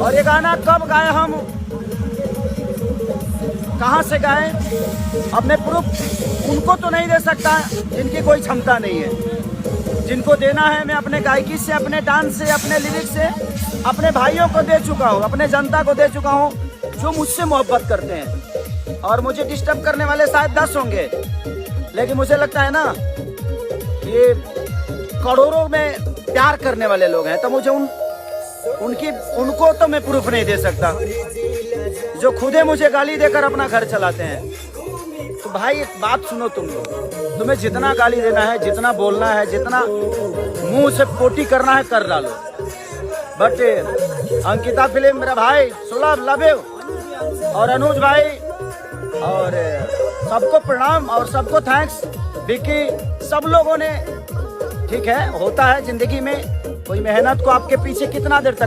और ये गाना कब गाए हम, कहाँ से गाए, अब मैं प्रूफ उनको तो नहीं दे सकता जिनकी कोई क्षमता नहीं है। जिनको देना है मैं अपने गायकी से, अपने डांस से, अपने लिरिक्स से अपने भाइयों को दे चुका हूँ, अपने जनता को दे चुका हूँ जो मुझसे मोहब्बत करते हैं। और मुझे डिस्टर्ब करने वाले शायद 10 होंगे, लेकिन मुझे लगता है ना ये करोड़ों में प्यार करने वाले लोग हैं, तो मुझे उनको तो मैं प्रूफ नहीं दे सकता जो खुदे मुझे गाली देकर अपना घर चलाते हैं। तो भाई एक बात सुनो, तुम्हें जितना गाली देना है, जितना बोलना है, जितना मुंह से पोटी करना है कर डालो, बट अंकिता फिल्म मेरा भाई सुलभ लव यू, और अनुज भाई और सबको प्रणाम और सबको थैंक्स। विकी, सब लोगों ने, ठीक है होता है जिंदगी में, कोई मेहनत को आपके पीछे कितना देर तक